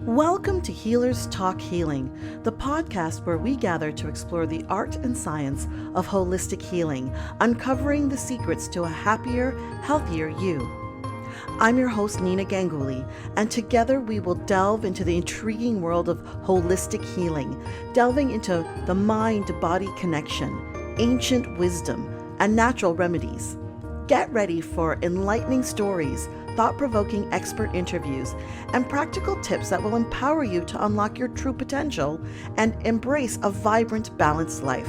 Welcome to Healers Talk Healing, the podcast where we gather to explore the art and science of holistic healing, uncovering the secrets to a happier, healthier you. I'm your host, Nina Ganguly, and together we will delve into the intriguing world of holistic healing, delving into the mind-body connection, ancient wisdom, and natural remedies. Get ready for enlightening stories, thought-provoking expert interviews, and practical tips that will empower you to unlock your true potential and embrace a vibrant, balanced life.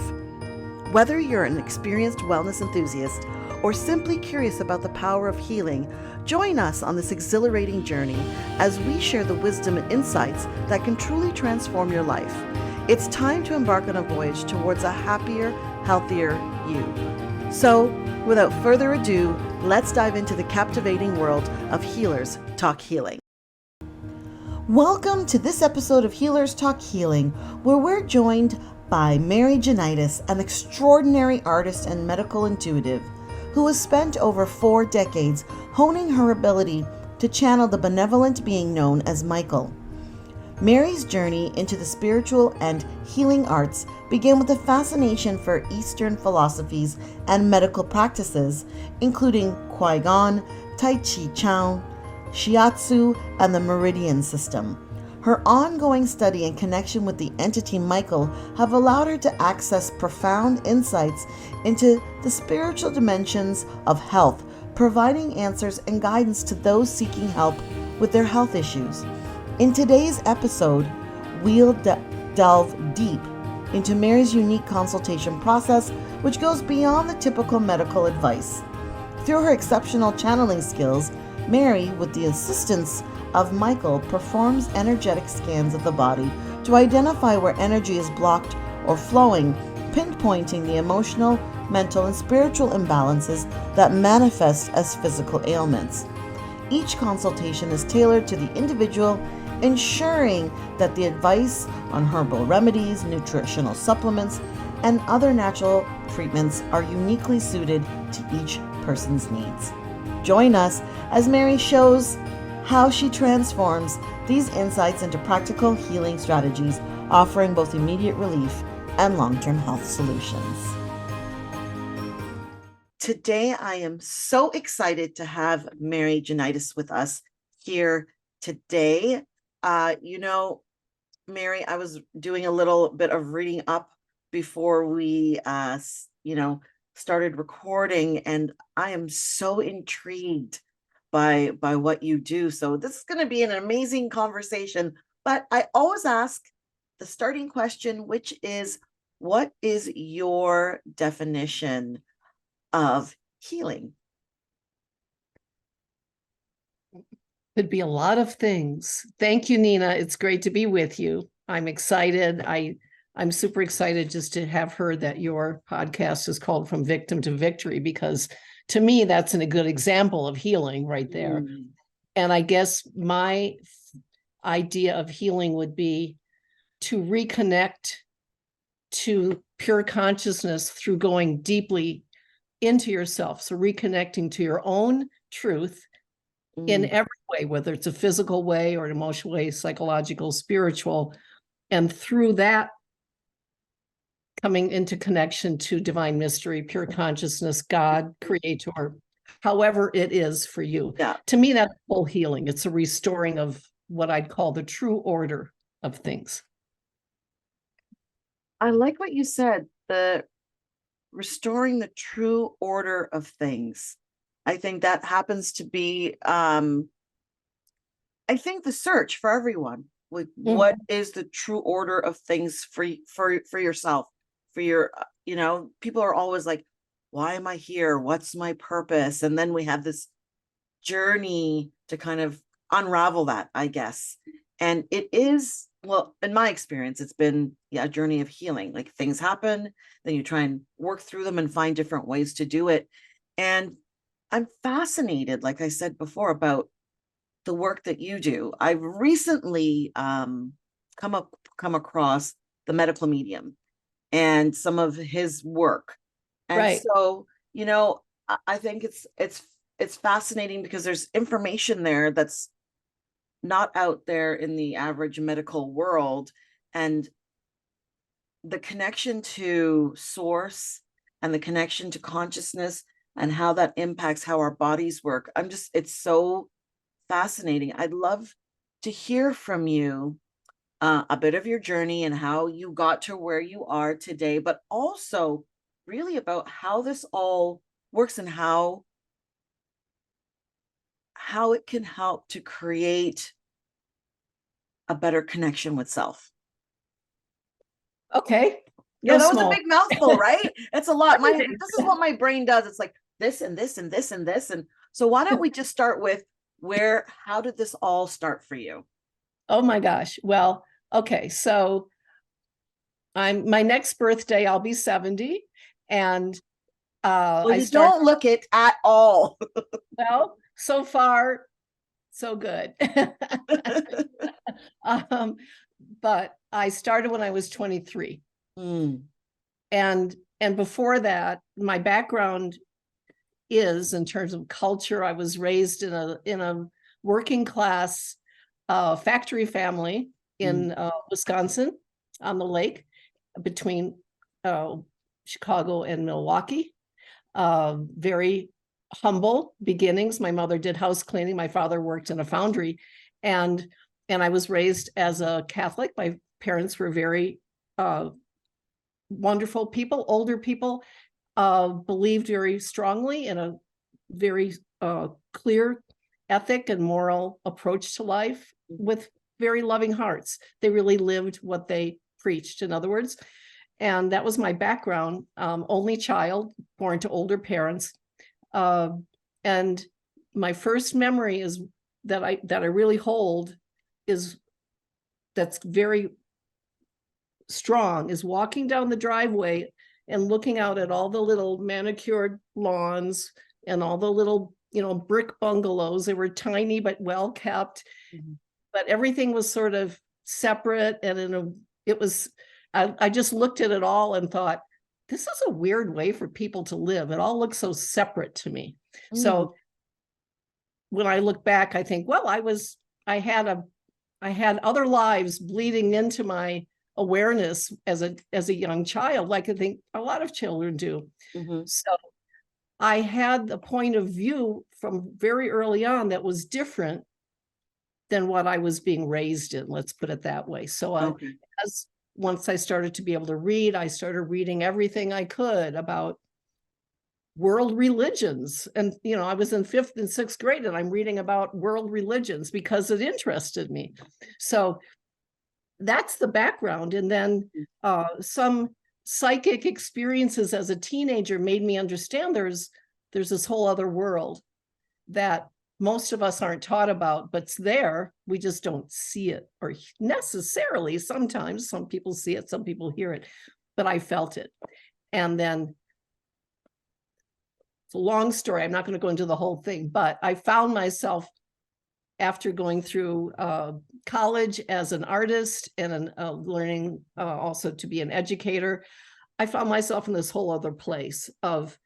Whether you're an experienced wellness enthusiast or simply curious about the power of healing, join us on this exhilarating journey as we share the wisdom and insights that can truly transform your life. It's time to embark on a voyage towards a happier, healthier you. So, without further ado, let's dive into the captivating world of Healers Talk Healing. Welcome to this episode of Healers Talk Healing, where we're joined by Mary Jonaitis, an extraordinary artist and medical intuitive who has spent over 4 decades honing her ability to channel the benevolent being known as Michael. Mary's journey into the spiritual and healing arts began with a fascination for Eastern philosophies and medical practices, including Qigong, Tai Chi Chuan, Shiatsu, and the Meridian system. Her ongoing study and connection with the entity Michael have allowed her to access profound insights into the spiritual dimensions of health, providing answers and guidance to those seeking help with their health issues. In today's episode, we'll delve deep into Mary's unique consultation process, which goes beyond the typical medical advice. Through her exceptional channeling skills, Mary, with the assistance of Michael, performs energetic scans of the body to identify where energy is blocked or flowing, pinpointing the emotional, mental, and spiritual imbalances that manifest as physical ailments. Each consultation is tailored to the individual, ensuring that the advice on herbal remedies, nutritional supplements, and other natural treatments are uniquely suited to each person's needs. Join us as Mary shows how she transforms these insights into practical healing strategies, offering both immediate relief and long-term health solutions. Today, I am so excited to have Mary Jonaitis with us here today. Mary, I was doing a little bit of reading up before we, started recording, and I am so intrigued by what you do. So this is going to be an amazing conversation. But I always ask the starting question, which is, what is your definition of healing? Could be a lot of things. Thank you, Nina. It's great to be with you. I'm excited. I'm super excited just to have heard that your podcast is called From Victim to Victory, because to me, that's a good example of healing right there. And I guess my idea of healing would be to reconnect to pure consciousness through going deeply into yourself. So reconnecting to your own truth in every way, whether it's a physical way or an emotional way, psychological, spiritual, and through that coming into connection to divine mystery, pure consciousness, God, creator, however it is for you. Yeah. To me, that's full healing. It's a restoring of what I'd call the true order of things. I like what you said, the restoring the true order of things. I think that happens to be, I think, the search for everyone. Like, what is the true order of things for yourself, for your, people are always like, why am I here? What's my purpose? And then we have this journey to kind of unravel that, I guess. And it is, well, in my experience, it's been a journey of healing. Like, things happen, then you try and work through them and find different ways to do it. And I'm fascinated, like I said before, about the work that you do. I've recently come across the medical medium and some of his work. And right. So, I think it's fascinating because there's information there that's not out there in the average medical world, and the connection to source and the connection to consciousness and how that impacts how our bodies work. It's so fascinating. I'd love to hear from you a bit of your journey and how you got to where you are today, but also really about how this all works and how it can help to create a better connection with self. Okay. Yeah, Go that was a small. big mouthful, right? It's a lot. Everything. This is what my brain does. It's like this and this and this and this. And so why don't we just start with how did this all start for you? Oh my gosh. Well, okay. So my next birthday, I'll be 70. And Well, you don't look it at all. well, so far, so good. But I started when I was 23. Mm. And before that, my background is in terms of culture. I was raised in a working class factory family in Wisconsin on the lake between Chicago and Milwaukee. Very humble beginnings. My mother did house cleaning. My father worked in a foundry, and I was raised as a Catholic. My parents were very wonderful people, older people, believed very strongly in a very clear ethic and moral approach to life with very loving hearts. They really lived what they preached, in other words. And that was my background. Only child, born to older parents. And my first memory is that I really hold is that's very strong is walking down the driveway and looking out at all the little manicured lawns and all the little, brick bungalows. They were tiny but well kept, but everything was sort of separate. And I just looked at it all and thought, this is a weird way for people to live. It all looks so separate to me. So when I look back, I think, well, I had other lives bleeding into my awareness as a young child, like I think a lot of children do. So I had a point of view from very early on that was different than what I was being raised in, let's put it that way. So once I started to be able to read, I started reading everything I could about world religions. And, I was in 5th and 6th grade and I'm reading about world religions because it interested me. So that's the background. And then some psychic experiences as a teenager made me understand there's this whole other world that most of us aren't taught about, but it's there. We just don't see it, or necessarily. Sometimes some people see it, some people hear it, but I felt it. And then it's a long story. I'm not going to go into the whole thing, but I found myself after going through college as an artist and learning also to be an educator. I found myself in this whole other place of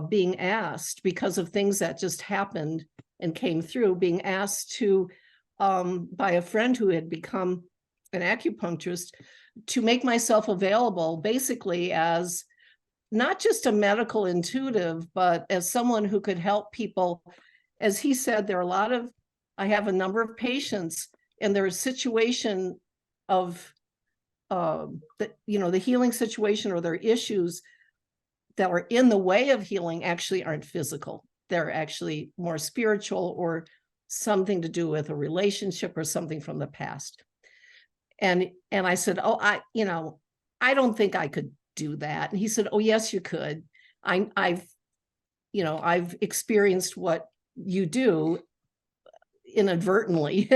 being asked, because of things that just happened and came through, being asked to, by a friend who had become an acupuncturist, to make myself available basically as not just a medical intuitive, but as someone who could help people. As he said, I have a number of patients and their situation of the healing situation or their issues that are in the way of healing actually aren't physical. They're actually more spiritual or something to do with a relationship or something from the past. And I said, I don't think I could do that. And he said, oh, yes, you could. I've experienced what you do inadvertently,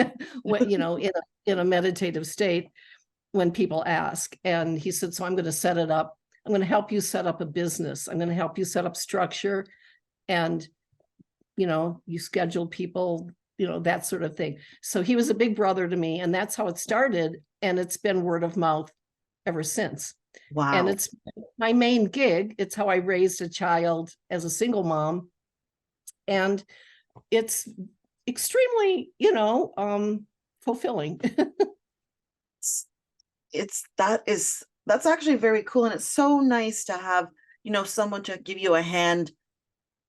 in a meditative state when people ask. And he said, so I'm going to set it up. I'm going to help you set up a business. I'm going to help you set up structure, and, you schedule people, that sort of thing. So he was a big brother to me, and that's how it started. And it's been word of mouth ever since. Wow. And it's my main gig. It's how I raised a child as a single mom. And it's extremely, fulfilling. That's actually very cool, and it's so nice to have, someone to give you a hand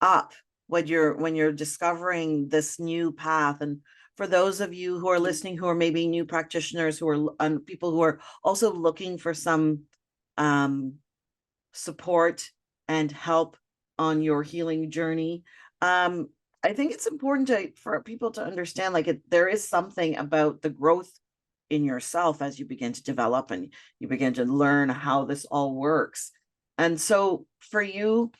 up when you're discovering this new path. And for those of you who are listening who are maybe new practitioners, who are people who are also looking for some support and help on your healing journey, I think it's important for people to understand, like, there is something about the growth in yourself as you begin to develop and you begin to learn how this all works. And so for you,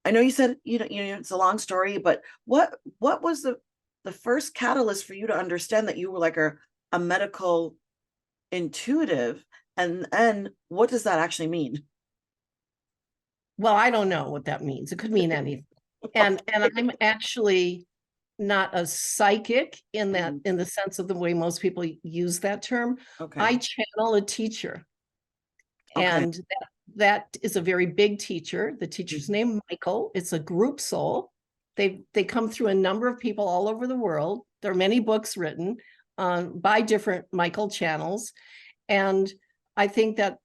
I know you said, it's a long story, but what was the first catalyst for you to understand that you were like a medical intuitive, and what does that actually mean? Well, I don't know what that means. It could mean anything. And I'm actually not a psychic in the sense of the way most people use that term. Okay. I channel a teacher. Okay. And that is a very big teacher. The teacher's name, Michael. It's a group soul. They come through a number of people all over the world. There are many books written by different Michael channels. And I think that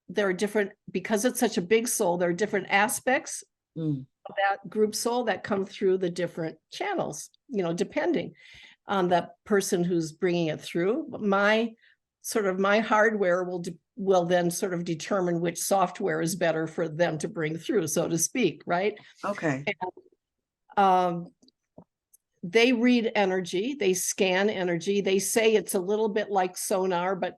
there are different, because it's such a big soul, there are different aspects of that group soul that come through the different channels, depending on the person who's bringing it through. My hardware will then sort of determine which software is better for them to bring through, so to speak, right? Okay. And, they read energy, they scan energy. They say it's a little bit like sonar, but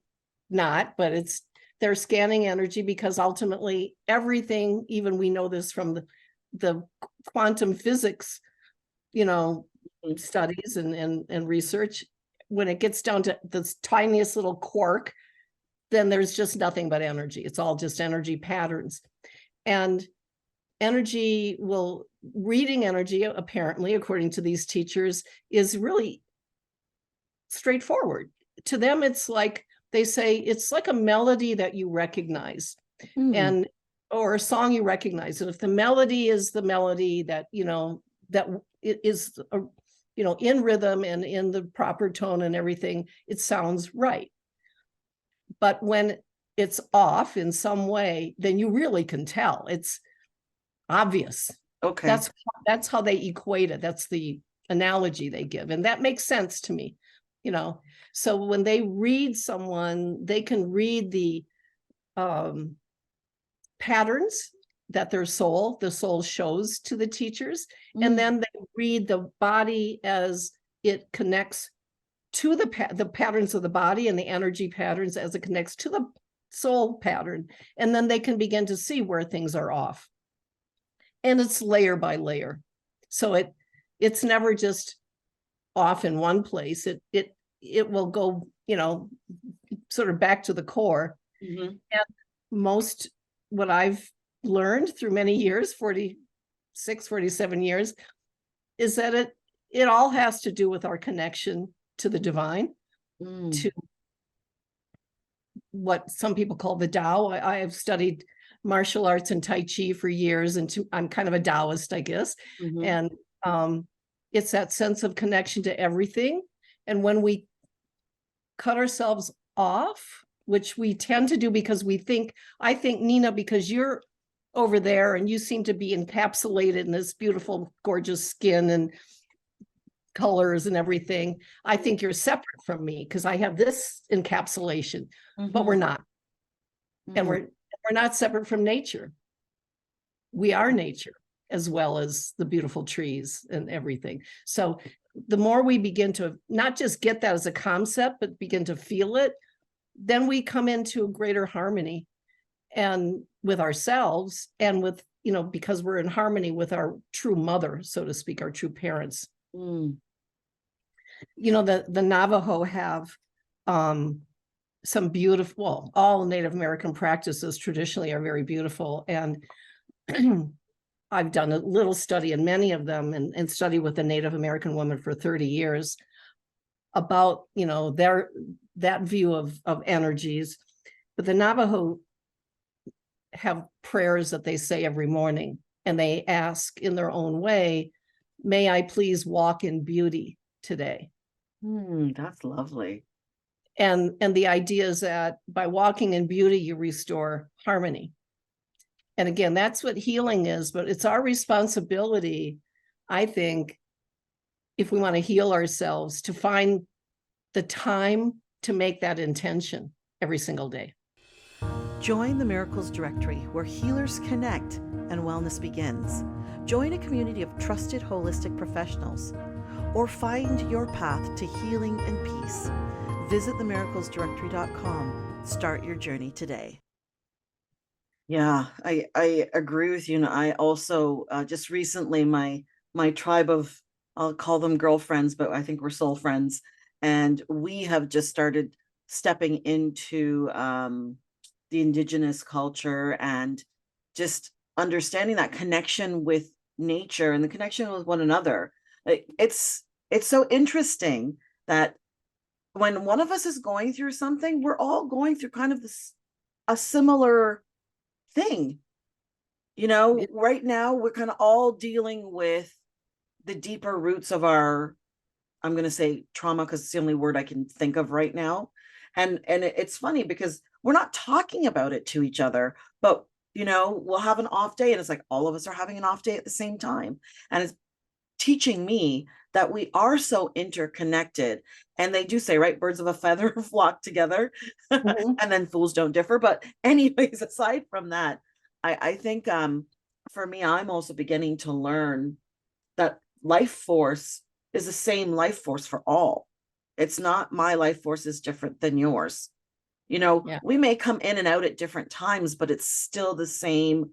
they're scanning energy, because ultimately everything, even we know this from the quantum physics, studies and research, when it gets down to the tiniest little quark, then there's just nothing but energy. It's all just energy patterns. And reading energy, apparently, according to these teachers, is really straightforward. To them, it's like, they say, it's like a melody that you recognize, or a song you recognize. And if the melody is the melody that, that it is, in rhythm and in the proper tone and everything, it sounds right. But when it's off in some way, then you really can tell. It's obvious. Okay. That's how they equate it. That's the analogy they give. And that makes sense to me, So when they read someone, they can read the patterns that the soul shows to the teachers. And then they read the body as it connects to the patterns of the body, and the energy patterns as it connects to the soul pattern. And then they can begin to see where things are off. And it's layer by layer. So it's never just off in one place. It will go, sort of back to the core. And most, what I've learned through many years, 46, 47 years, is that it all has to do with our connection to the divine, to what some people call the Tao. I have studied martial arts and Tai Chi for years, and I'm kind of a Taoist, I guess. And it's that sense of connection to everything. And when we cut ourselves off, which we tend to do because I think, Nina, because you're over there and you seem to be encapsulated in this beautiful, gorgeous skin and colors and everything, I think you're separate from me because I have this encapsulation, but we're not. And we're not separate from nature. We are nature, as well as the beautiful trees and everything. So the more we begin to not just get that as a concept, but begin to feel it, then we come into a greater harmony, and with ourselves, and with, because we're in harmony with our true mother, so to speak, our true parents. The Navajo have some beautiful, all Native American practices traditionally are very beautiful. And I've done a little study in many of them, and study with a Native American woman for 30 years about, that view of energies. But the Navajo have prayers that they say every morning, and they ask in their own way, may I please walk in beauty. today. That's lovely. And the idea is that by walking in beauty, you restore harmony. And again, that's what healing is, but it's our responsibility, I think, if we want to heal ourselves, to find the time to make that intention every single day. Join the Miracles Directory, where healers connect and wellness begins. Join a community of trusted holistic professionals, or find your path to healing and peace. Visit themiraclesdirectory.com. Start your journey today. Yeah, I agree with you. And I also just recently, my tribe of, I'll call them girlfriends, but I think we're soul friends, and we have just started stepping into the indigenous culture and just understanding that connection with nature and the connection with one another. It's so interesting that when one of us is going through something, we're all going through kind of a similar thing. Right now we're kind of all dealing with the deeper roots of our, I'm going to say trauma, because it's the only word I can think of right now. And it's funny because we're not talking about it to each other, but we'll have an off day and it's like all of us are having an off day at the same time. And it's teaching me that we are so interconnected. And they do say, right, birds of a feather flock together. Mm-hmm. And then fools don't differ. But anyways, aside from that, I think for me, I'm also beginning to learn that life force is the same life force for all. It's not my life force is different than yours. Yeah. We may come in and out at different times, but it's still the same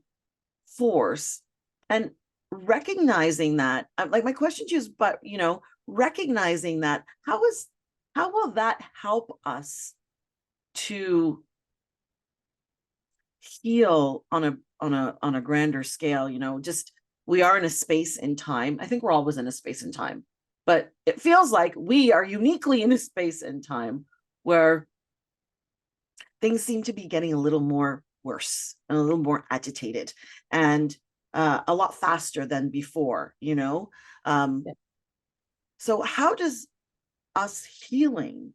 force. And recognizing that, like my question to you is, but recognizing that, how will that help us to heal on a grander scale? Just, we are in a space and time. I think we're always in a space and time, but it feels like we are uniquely in a space and time where things seem to be getting a little more worse and a little more agitated and a lot faster than before. So how does us healing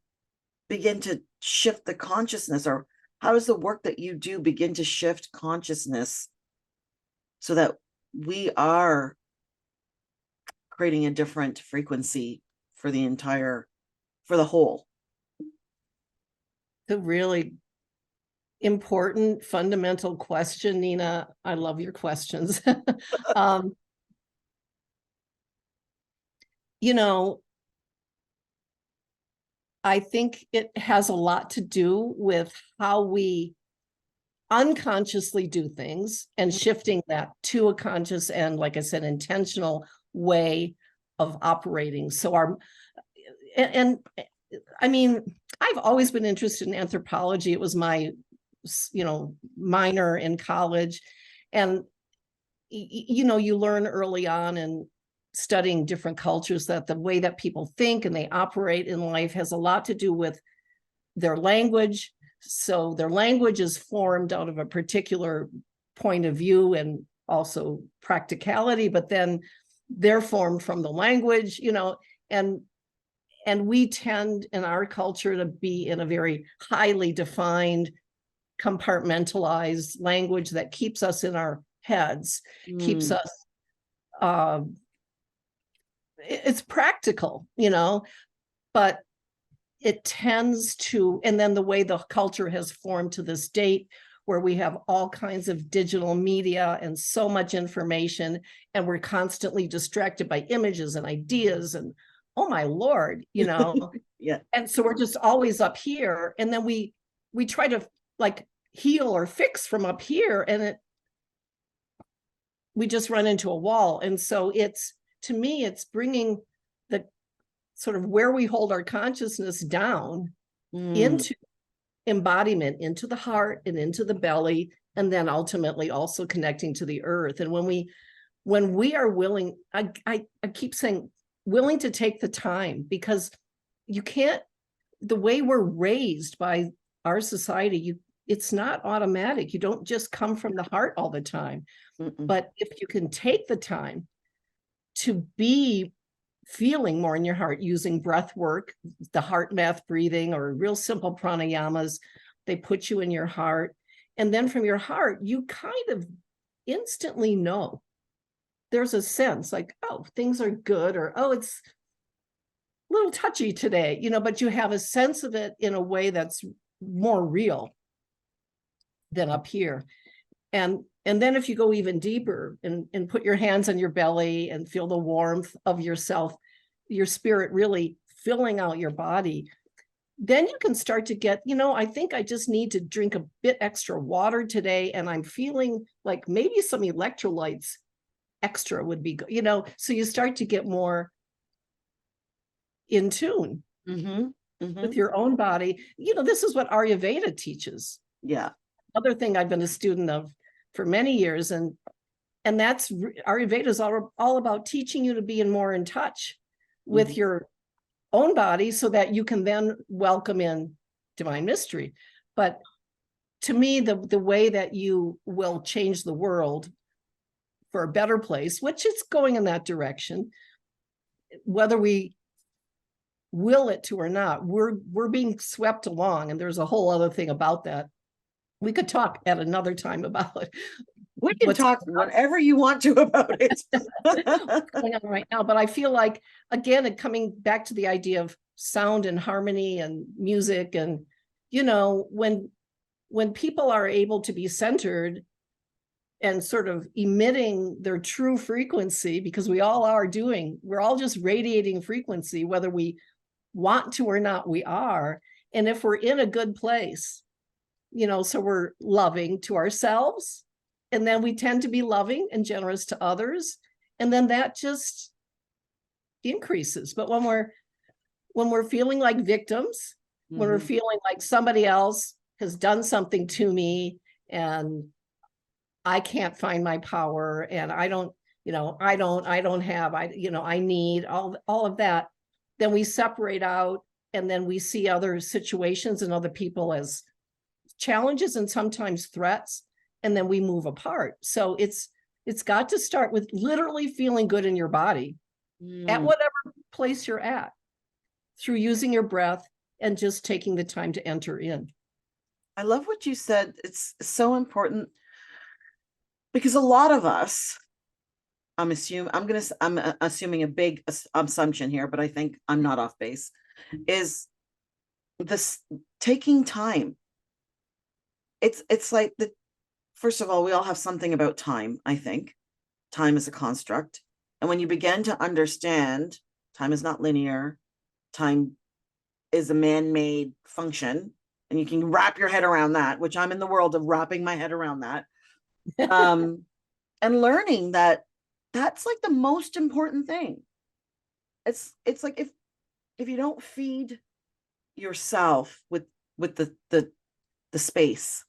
begin to shift the consciousness, or how does the work that you do begin to shift consciousness so that we are creating a different frequency for the whole? The really important fundamental question, Nina. I love your questions. I think it has a lot to do with how we unconsciously do things and shifting that to a conscious and, like I said, intentional way of operating. So I mean, I've always been interested in anthropology. It was my, minor in college. And, you learn early on in studying different cultures that the way that people think and they operate in life has a lot to do with their language. So their language is formed out of a particular point of view and also practicality, but then they're formed from the language, and we tend in our culture to be in a very highly defined, compartmentalized language that keeps us in our heads, keeps us, it's practical, but it tends to, and then the way the culture has formed to this date, where we have all kinds of digital media and so much information, and we're constantly distracted by images and ideas and, oh my Lord, Yeah. And so we're just always up here. And then we try to like heal or fix from up here, and we just run into a wall. And so to me, it's bringing the sort of where we hold our consciousness down into embodiment, into the heart and into the belly, and then ultimately also connecting to the earth. And when we are willing, I keep saying willing to take the time, because you can't, the way we're raised by our society, it's not automatic. You don't just come from the heart all the time. But if you can take the time to be feeling more in your heart using breath work, the heart math breathing, or real simple pranayamas. They put you in your heart. And then from your heart, you kind of instantly know. There's a sense like, oh, things are good, or, oh, it's a little touchy today, but you have a sense of it in a way that's more real than up here. And then if you go even deeper and put your hands on your belly and feel the warmth of yourself, your spirit really filling out your body, then you can start to get, I think I just need to drink a bit extra water today, and I'm feeling like maybe some electrolytes extra would be good, so you start to get more in tune with your own body. This is what Ayurveda teaches. Yeah. Another thing I've been a student of for many years, and that's Ayurveda is all about teaching you to be more in touch with your own body, so that you can then welcome in divine mystery. But to me, the way that you will change the world for a better place, which it's going in that direction, whether we will it to or not, we're being swept along. And there's a whole other thing about that. We could talk at another time about it. We can talk whatever you want to about it. What's going on right now. But I feel like, again, coming back to the idea of sound and harmony and music, and, when people are able to be centered and sort of emitting their true frequency, because we're all just radiating frequency, whether we want to or not, we are. And if we're in a good place, so we're loving to ourselves, and then we tend to be loving and generous to others, and then that just increases. But when we're feeling like victims, when we're feeling like somebody else has done something to me, and I can't find my power, and I need all of that, then we separate out, and then we see other situations and other people as challenges and sometimes threats, and then we move apart. So it's got to start with literally feeling good in your body at whatever place you're at, through using your breath and just taking the time to enter in. I love what you said. It's so important, because a lot of us, I'm assuming a big assumption here, but I think I'm not off base, is this taking time. It's like first of all, we all have something about time. I think time is a construct. And when you begin to understand time is not linear, time is a man-made function, and you can wrap your head around that, which I'm in the world of wrapping my head around that. And learning that that's like the most important thing. It's like if you don't feed yourself with the space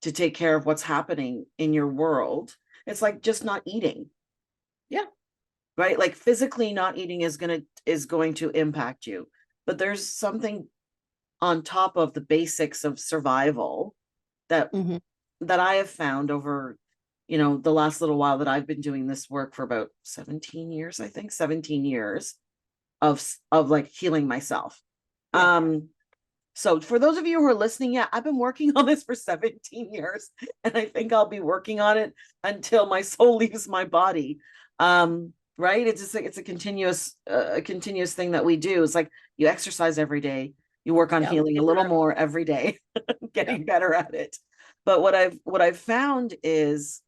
to take care of what's happening in your world, it's like just not eating. Yeah. Right? Like physically not eating is going to impact you. But there's something on top of the basics of survival that I have found over, the last little while that I've been doing this work for about 17 years, I think 17 years of like healing myself. Yeah. So for those of you who are listening, I've been working on this for 17 years, and I think I'll be working on it until my soul leaves my body. Right? It's just like, it's a continuous thing that we do. It's like you exercise every day, you work on healing a little more every day, getting better at it. But what I've found is,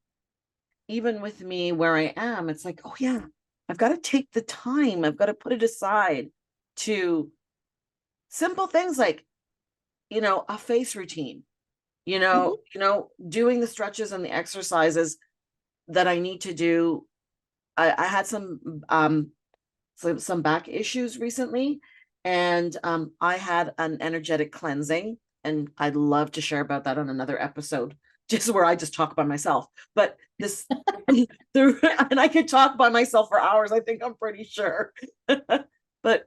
even with me where I am, it's like, oh yeah, I've got to take the time. I've got to put it aside to simple things like, a face routine, doing the stretches and the exercises that I need to do. I had some back issues recently, and I had an energetic cleansing, and I'd love to share about that on another episode, just where I just talk by myself. But this, and I could talk by myself for hours, I think, I'm pretty sure. But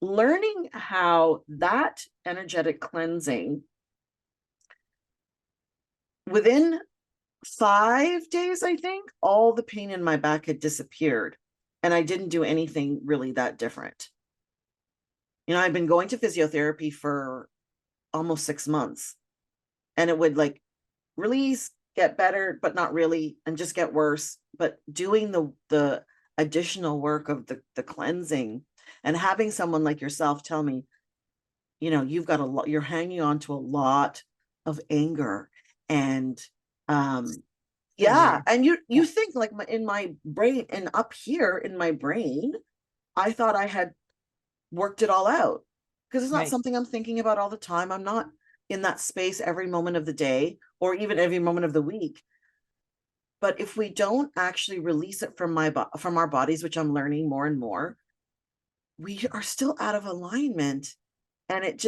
learning how that energetic cleansing, within 5 days, I think, all the pain in my back had disappeared. and I didn't do anything really that different. I've been going to physiotherapy for almost 6 months, and it would like release, get better, but not really, and just get worse. But doing the additional work of the cleansing, and having someone like yourself tell me, you've got a lot, you're hanging on to a lot of anger, and yeah, and you think like in my brain, and up here in my brain, I thought I had worked it all out, because it's not something I'm thinking about all the time. I'm not in that space every moment of the day or even every moment of the week. But if we don't actually release it from our bodies, which I'm learning more and more, we are still out of alignment, and it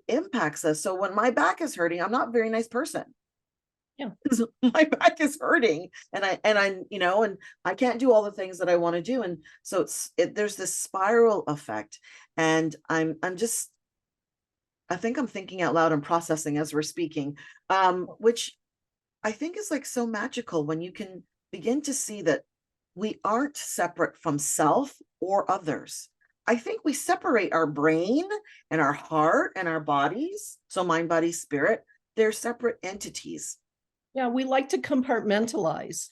impacts us. So when my back is hurting, I'm not a very nice person. Yeah. Because my back is hurting, and I can't do all the things that I want to do. And so there's this spiral effect. And I think I'm thinking out loud and processing as we're speaking, which I think is like so magical when you can begin to see that we aren't separate from self or others. I think we separate our brain and our heart and our bodies. So mind, body, spirit, they're separate entities. Yeah, we like to compartmentalize.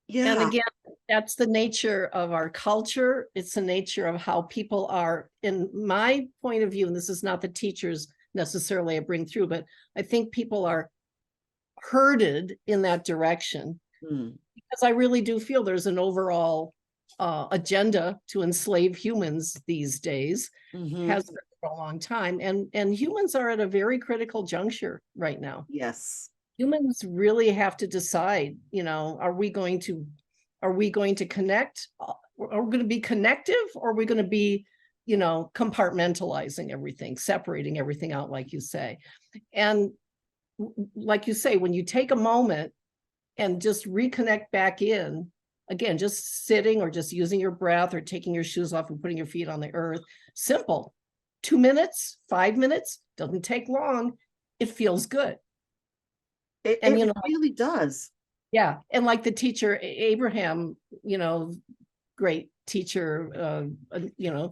Yeah. And again, that's the nature of our culture. It's the nature of how people are, in my point of view, and this is not the teachers necessarily I bring through, but I think people are herded in that direction, because I really do feel there's an overall agenda to enslave humans these days, has been for a long time. And humans are at a very critical juncture right now. Yes. Humans really have to decide, are we going to connect? Are we going to be connective, or are we going to be, compartmentalizing everything, separating everything out, like you say? And like you say, when you take a moment and just reconnect back in, again, just sitting or just using your breath or taking your shoes off and putting your feet on the earth, simple, 2 minutes, 5 minutes, doesn't take long. It feels good. It really does. Yeah. And like the teacher, Abraham, great teacher,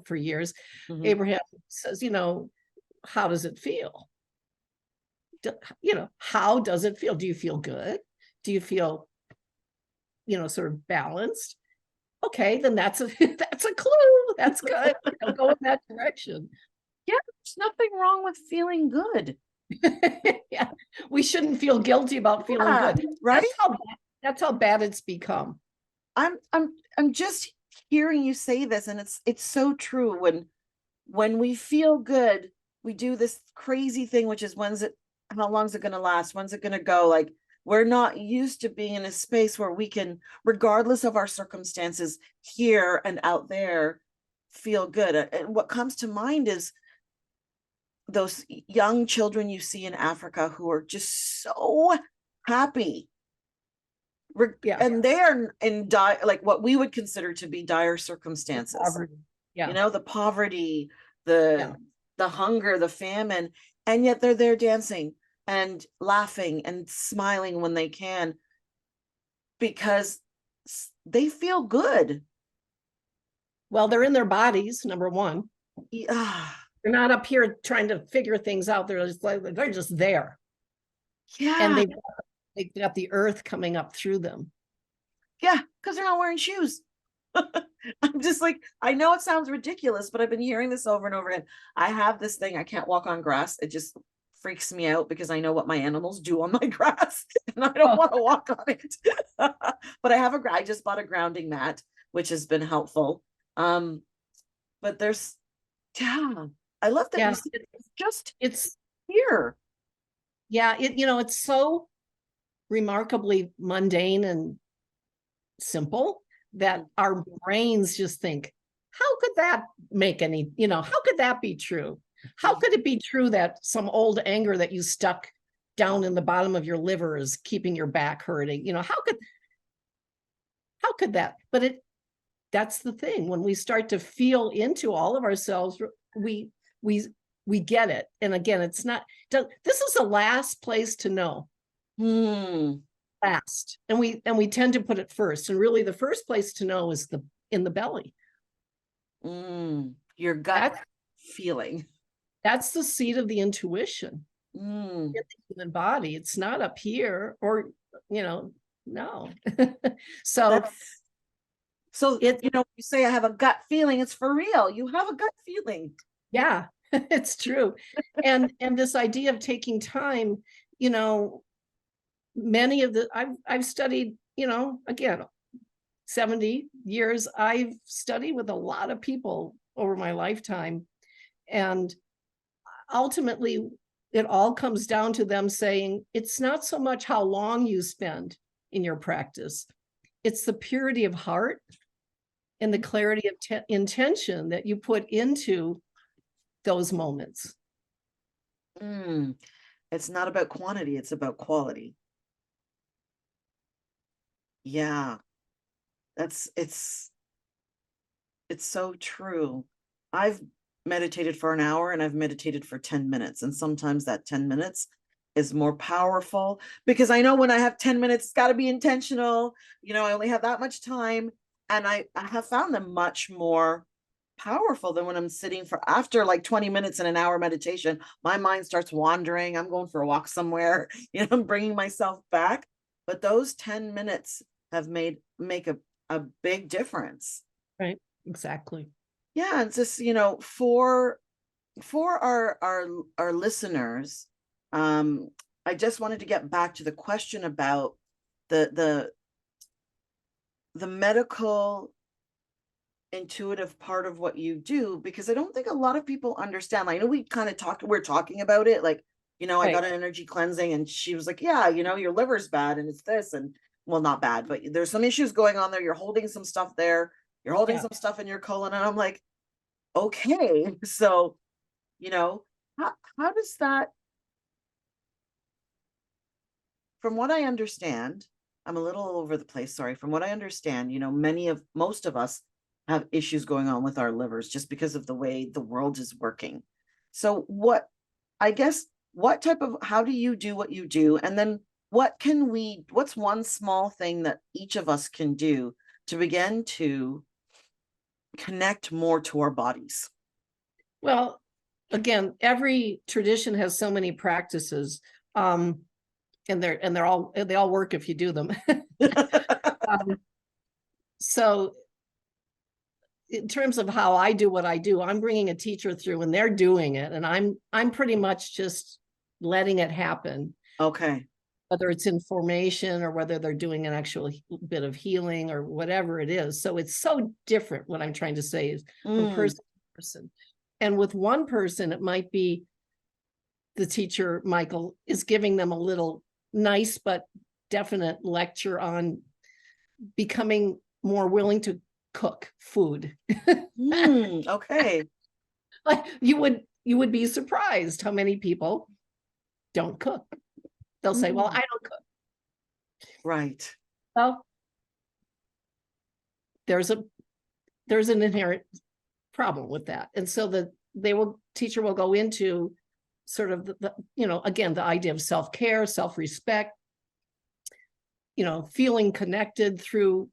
for years, Abraham says, how does it feel? How does it feel? Do you feel good? Do you feel, sort of balanced? Okay, then that's a clue. That's good. I'll go in that direction. Yeah, there's nothing wrong with feeling good. Yeah, we shouldn't feel guilty about feeling good, right? That's how bad it's become. I'm just hearing you say this, and it's so true. When we feel good, we do this crazy thing, which is how long is it going to last? When's it going to go? Like, we're not used to being in a space where we can, regardless of our circumstances here and out there, feel good. And what comes to mind is those young children you see in Africa who are just so happy. And they're in like what we would consider to be dire circumstances. The poverty, the hunger, the famine, and yet they're there dancing and laughing and smiling when they can, because they feel good. Well, they're in their bodies, number one. Yeah. They're not up here trying to figure things out. They're just there. Yeah. And they've got the earth coming up through them. Yeah, because they're not wearing shoes. I'm just like, I know it sounds ridiculous, but I've been hearing this over and over again. I have this thing, I can't walk on grass. It just freaks me out because I know what my animals do on my grass, and I don't want to walk on it. But I just bought a grounding mat, which has been helpful. But there's, I love that. It's here. Yeah, it's so remarkably mundane and simple that our brains just think, how could that make any, how could that be true? How could it be true that some old anger that you stuck down in the bottom of your liver is keeping your back hurting? How could that? But that's the thing. When we start to feel into all of ourselves, we get it. And again, this is the last place to know. Last. And we tend to put it first. And really the first place to know is in the belly. Your gut That's feeling. that's the seat of the intuition Mm. in the human body. It's not up here, or no. So So, it you say I have a gut feeling, it's for real. You have a gut feeling. yeah, it's true. And this idea of taking time, many of the I've studied, again, 70 years. I've studied with a lot of people over my lifetime. And ultimately, it all comes down to them saying it's not so much how long you spend in your practice, it's the purity of heart and the clarity of intention that you put into those moments. It's not about quantity, it's about quality. Yeah, it's so true. I've meditated for an hour and I've meditated for 10 minutes. And sometimes that 10 minutes is more powerful because I know when I have 10 minutes, it's got to be intentional. I only have that much time. And I have found them much more powerful than when I'm sitting for after like 20 minutes in an hour meditation. My mind starts wandering. I'm going for a walk somewhere, I'm bringing myself back. But those 10 minutes have make a big difference. Right. Exactly. Yeah, it's just, for our listeners, I just wanted to get back to the question about the medical intuitive part of what you do, because I don't think a lot of people understand. I know we're talking about it, like, I got an energy cleansing and she was like, yeah, your liver's bad and it's this, and well, not bad, but there's some issues going on there. You're holding some stuff there. You're holding some stuff in your colon. And I'm like, okay, so, how does that, from what I understand, I'm a little all over the place, sorry. From what I understand, most of us have issues going on with our livers just because of the way the world is working. So how do you do what you do? And then what's one small thing that each of us can do to begin to connect more to our bodies? Well, again, every tradition has so many practices. And they all work if you do them. So in terms of how I do what I do, I'm bringing a teacher through and they're doing it. And I'm pretty much just letting it happen. Okay. Whether it's in formation or whether they're doing an actual bit of healing or whatever it is. So it's so different. What I'm trying to say is from person to person. And with one person, it might be the teacher, Michael, is giving them a little nice but definite lecture on becoming more willing to cook food. Okay. Like you would be surprised how many people don't cook. They'll say, well, I don't cook. Right. Well, there's an inherent problem with that. And so teacher will go into sort of again, the idea of self-care, self-respect, feeling connected through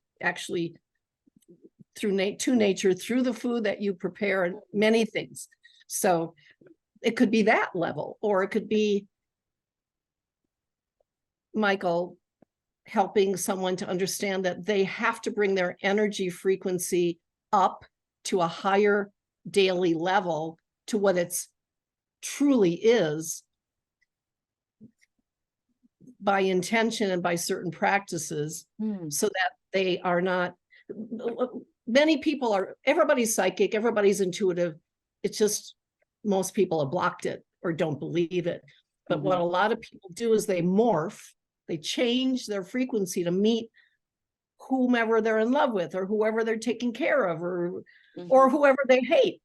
to nature, through the food that you prepare, and many things. So it could be that level, or it could be Michael helping someone to understand that they have to bring their energy frequency up to a higher daily level, to what it's truly is, by intention and by certain practices, so that they are not, everybody's psychic, everybody's intuitive. It's just most people have blocked it or don't believe it. But what a lot of people do is they morph, they change their frequency to meet whomever they're in love with, or whoever they're taking care of, or whoever they hate.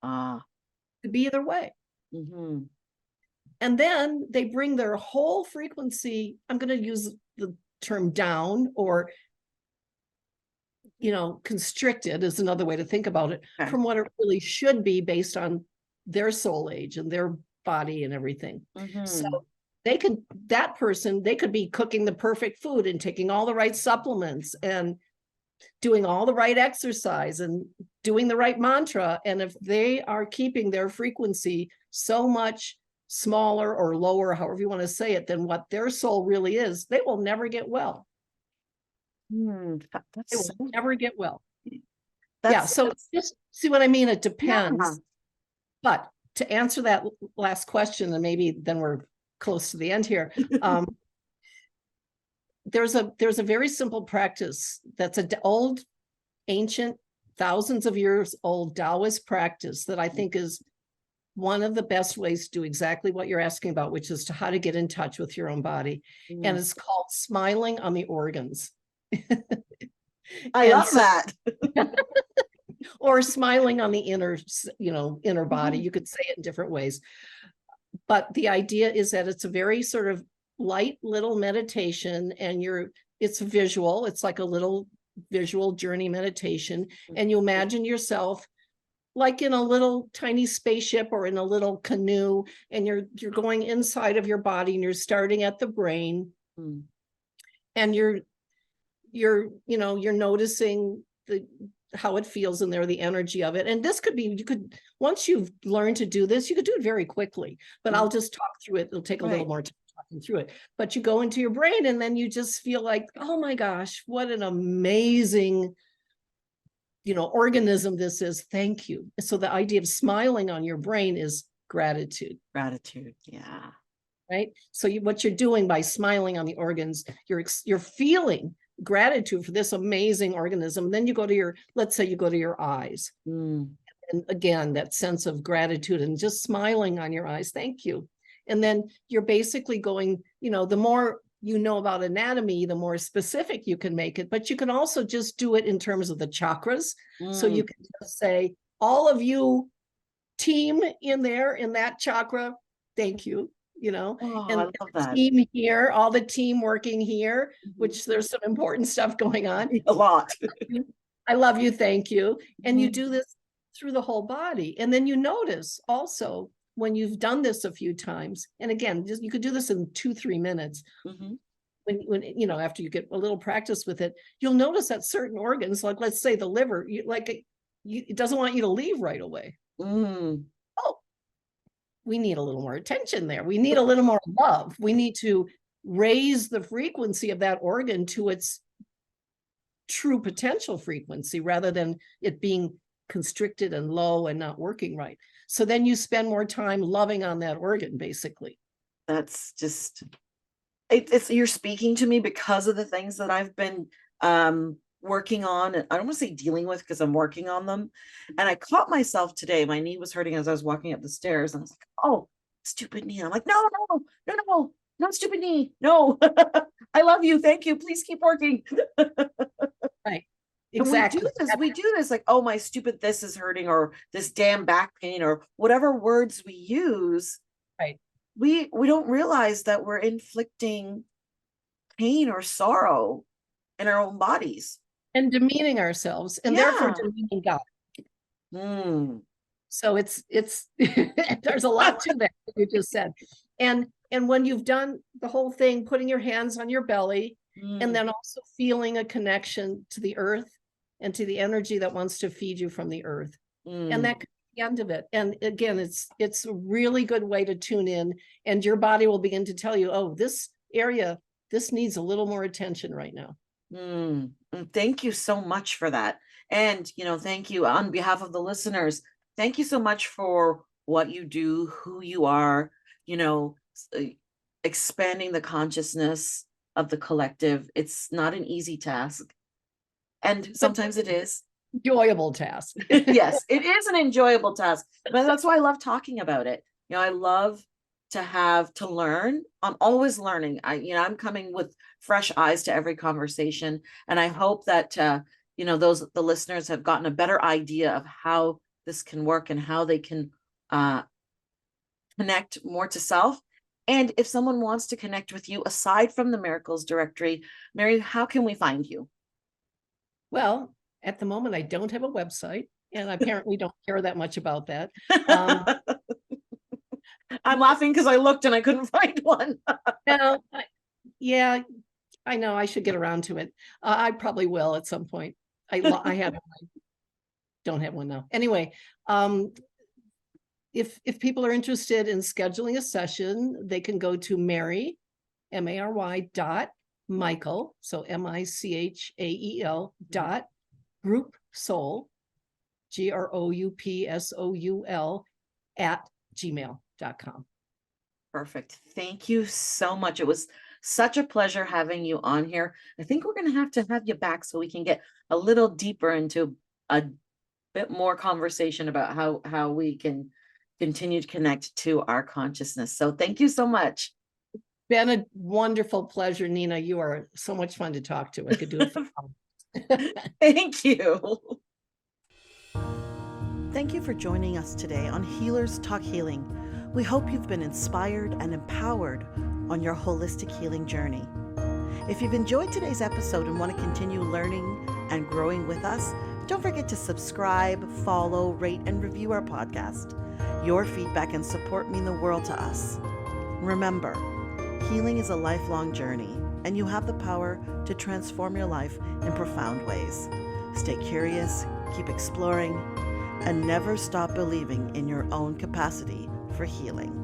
Could be either way. And then they bring their whole frequency, I'm going to use the term down, or constricted is another way to think about it, from what it really should be based on their soul age and their body and everything. So they could be cooking the perfect food and taking all the right supplements and doing all the right exercise and doing the right mantra. And if they are keeping their frequency so much smaller or lower, however you want to say it, than what their soul really is, they will never get well. They will never get well. Yeah. So just see what I mean? It depends. Yeah. But to answer that last question, and maybe then we're close to the end here. There's a very simple practice that's an old, ancient, thousands of years old Taoist practice that I think is one of the best ways to do exactly what you're asking about, which is to how to get in touch with your own body. And it's called smiling on the organs. I love that. Or smiling on the inner body. You could say it in different ways. But the idea is that it's a very sort of light little meditation, and it's visual. It's like a little visual journey meditation. And you imagine yourself like in a little tiny spaceship or in a little canoe, and you're going inside of your body, and you're starting at the brain. And you're noticing how it feels in there, the energy of it. And this could be, once you've learned to do this, you could do it very quickly, but I'll just talk through it. It'll take a little more time talking through it, but you go into your brain, and then you just feel like, oh my gosh, what an amazing, organism this is. Thank you. So the idea of smiling on your brain is gratitude. Gratitude. Yeah. Right. So what you're doing by smiling on the organs, you're feeling gratitude for this amazing organism. And then you go to let's say you go to your eyes. And again, that sense of gratitude and just smiling on your eyes. Thank you. And then you're basically going, the more you know about anatomy, the more specific you can make it. But you can also just do it in terms of the chakras. So you can just say, all of you team in there in that chakra, thank you. And I love that. Team here, all the team working here, which there's some important stuff going on. A lot. I love you. Thank you. And you do this through the whole body. And then you notice also when you've done this a few times, and again, you could do this in 2-3 minutes. When after you get a little practice with it, you'll notice that certain organs, like let's say the liver, it doesn't want you to leave right away. We need a little more attention there. We need a little more love. We need to raise the frequency of that organ to its true potential frequency rather than it being constricted and low and not working right. So then you spend more time loving on that organ, basically. That's just, you're speaking to me because of the things that I've been working on, and I don't want to say dealing with because I'm working on them. And I caught myself today, my knee was hurting as I was walking up the stairs, and I was like, oh, stupid knee. I'm like, no, not stupid knee. No, I love you. Thank you. Please keep working. Right. Exactly. We do this like, oh, my stupid, this is hurting, or this damn back pain, or whatever words we use. Right. We don't realize that we're inflicting pain or sorrow in our own bodies. And demeaning ourselves, and therefore demeaning God. So it's there's a lot to that you just said. And when you've done the whole thing, putting your hands on your belly, and then also feeling a connection to the earth and to the energy that wants to feed you from the earth. And that could be the end of it. And again, it's a really good way to tune in, and your body will begin to tell you, oh, this area, this needs a little more attention right now. Thank you so much for that. And, thank you on behalf of the listeners. Thank you so much for what you do, who you are, expanding the consciousness of the collective. It's not an easy task. And sometimes it is. Enjoyable task. Yes, it is an enjoyable task. But that's why I love talking about it. I love to learn. I'm always learning. I'm coming with fresh eyes to every conversation. And I hope that, the listeners have gotten a better idea of how this can work and how they can connect more to self. And if someone wants to connect with you, aside from the Miracles Directory, Mary, how can we find you? Well, at the moment, I don't have a website, and I apparently don't care that much about that. I'm laughing because I looked and I couldn't find one. Yeah, I know I should get around to it. I probably will at some point. I have, don't have one now. Anyway, if people are interested in scheduling a session, they can go to Mary, Mary Michael, so Michael group soul, GROUPSOUL @gmail.com. Perfect. Thank you so much. It was such a pleasure having you on here. I think we're going to have you back so we can get a little deeper into a bit more conversation about how we can continue to connect to our consciousness. So thank you so much. Been a wonderful pleasure, Nina. You are so much fun to talk to. I could do it for Thank you. Thank you for joining us today on Healers Talk Healing. We hope you've been inspired and empowered on your holistic healing journey. If you've enjoyed today's episode and want to continue learning and growing with us, don't forget to subscribe, follow, rate, and review our podcast. Your feedback and support mean the world to us. Remember, healing is a lifelong journey, and you have the power to transform your life in profound ways. Stay curious, keep exploring, and never stop believing in your own capacity for healing.